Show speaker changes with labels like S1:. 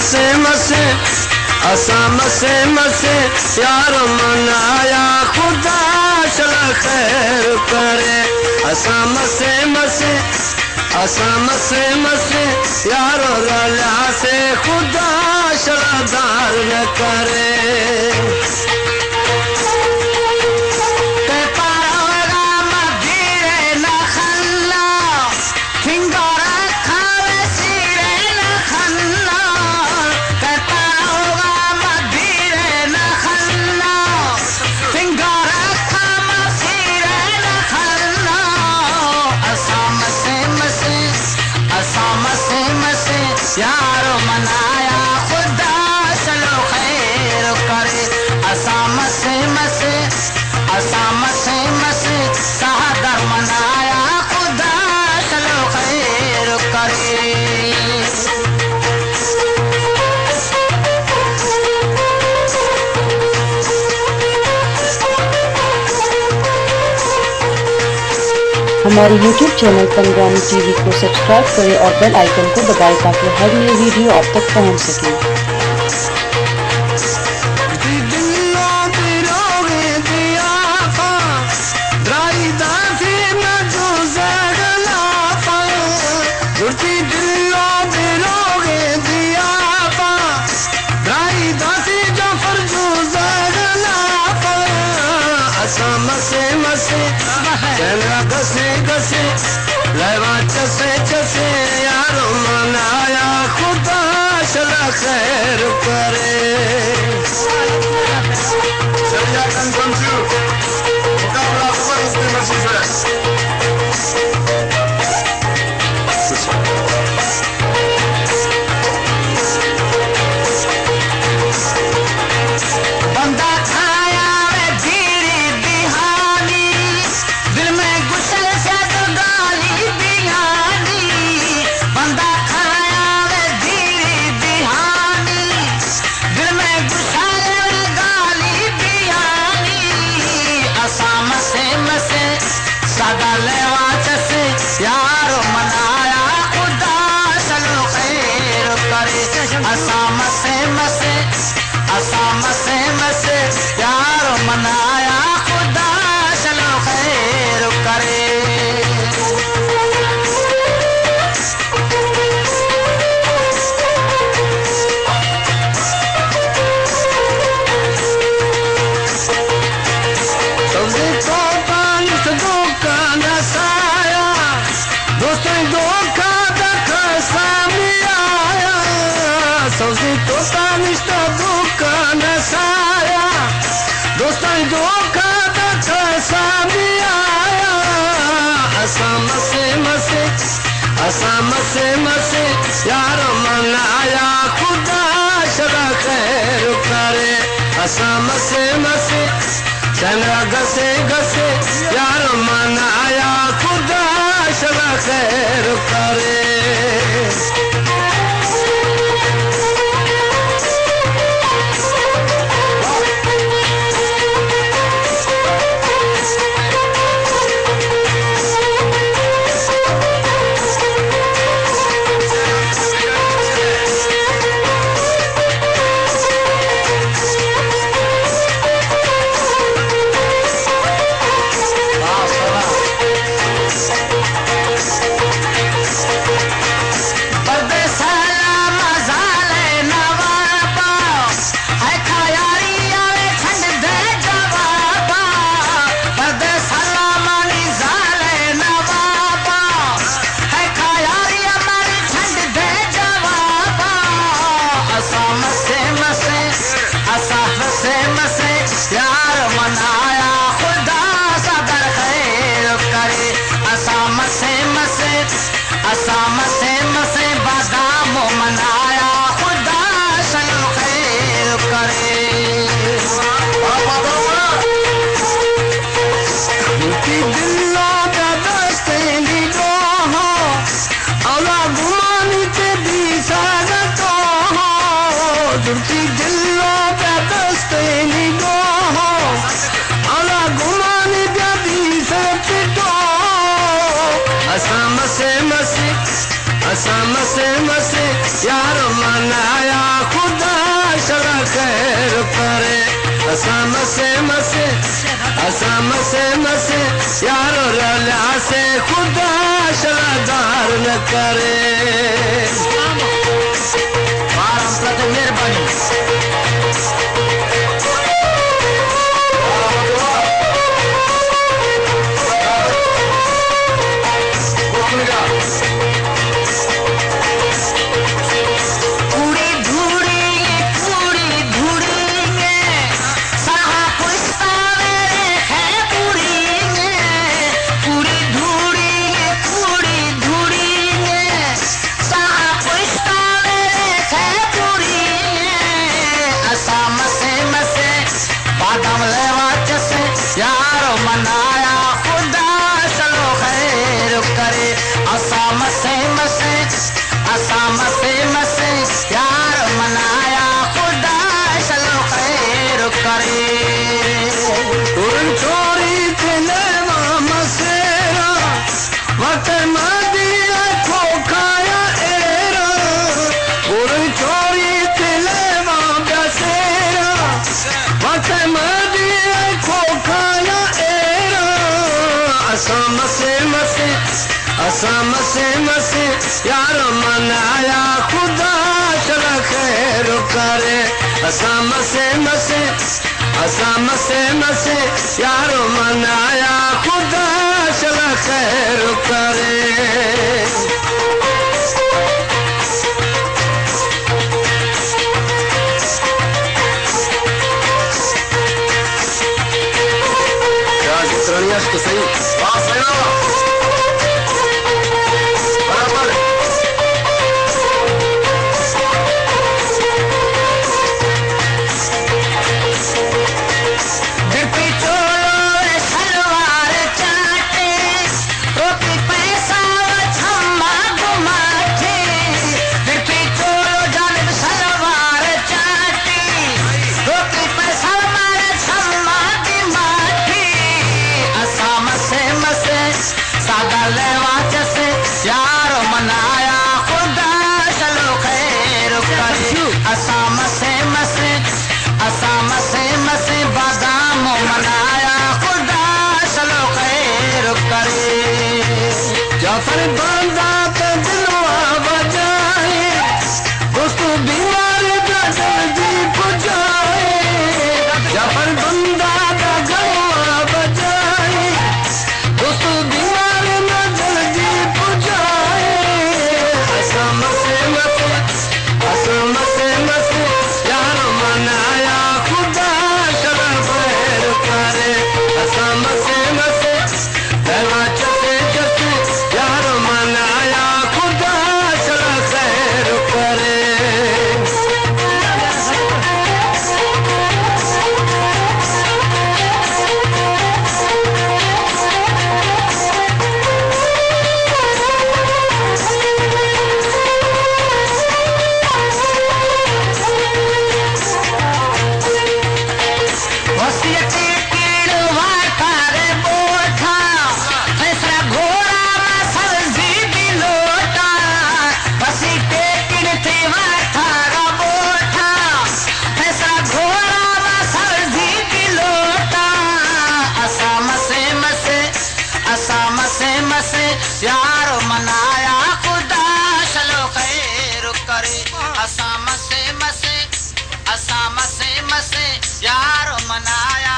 S1: मसे मसे असा मसे मसे यार मनाया खुदा चला खैर करे। असा मसे मसे असा मसे मसे यारो रला से खुदा शरादार न करे। यार मनाया खुदा चलो खैर करे। असा मसे मसे असा मसे मसे सादर मनाया खुदा चलो खैर करे।
S2: हमारे YouTube चैनल पंगरानी टीवी को सब्सक्राइब करें और बेल आइकन को दबाएं ताकि हर नई वीडियो आप तक पहुंच सके।
S1: गसे गसे लवा चसे चसे यार मनाया खुदा चला खैर करे। यार मनाया खुदा चलो खैर करे। असा मसे मसे असा मसे मसे यार मनाया खुदा चलो खैर करे। असा मसे मसे यार मनाया खुदा चला खैर करे। असा मसे मसे चला गसे गसे यार मनाया खुदा चला खैर करे। असा मसे मसे बादाम मनाया खुदा चलो खैर करे। दिलों का दस्ते लिखो हो अला गुमानी ते भी सागतो हो। दुर्ती दिलों का दस्ते लिखो हो अला गुमानी ते भी सागतो। असा मसे मसे असा मसे मसे यार मनाया असा मसे मसे यारो रलिया से खुदा शलादार न करे मेहरबानी यारो मनाया खुदा चलो खैर करे असा मसे मसे यारो मनाया खुदा चलो खैर करे उन चोरी थे लेवा मसेरा वक्त मदिया खो खाया एरा उन चोरी थे लेवा बसेरा वक्त मदिया खो खाया एरा असा मसे मसे यारो मनाया खुदा चला खैर करे असा मसे मसे यारो मनाया खुदा चला खैर करे तो सही बराबर दिपी चोलो सलवार चाटे रोटी पैसा छम्मा गुमाथे दिपी चोलो जालिब सलवार चाटे रोटी पैसा मारे छम्मा गुमाथे असा मसे सादा लेवा जैसे यारो मनाया खुदा चलो खैर करे असा मसे बादाम मनाया खुदा चलो खैर करे जाफर बंदा पे दिलवा बजाए दोस्तों बीमार का जल्दी पुजाए जाफर बंदा का गलवा बजाए दोस्तों बीमार ना जल्दी पुजाए असा मसे मसे यारो मनाया खुदा चला खैर करे असा मसे दरवा चले जसे यारो मनाया खुदा चला खैर करे यारो मनाया खुदा चलो खैर करे असा मसे यारो मनाया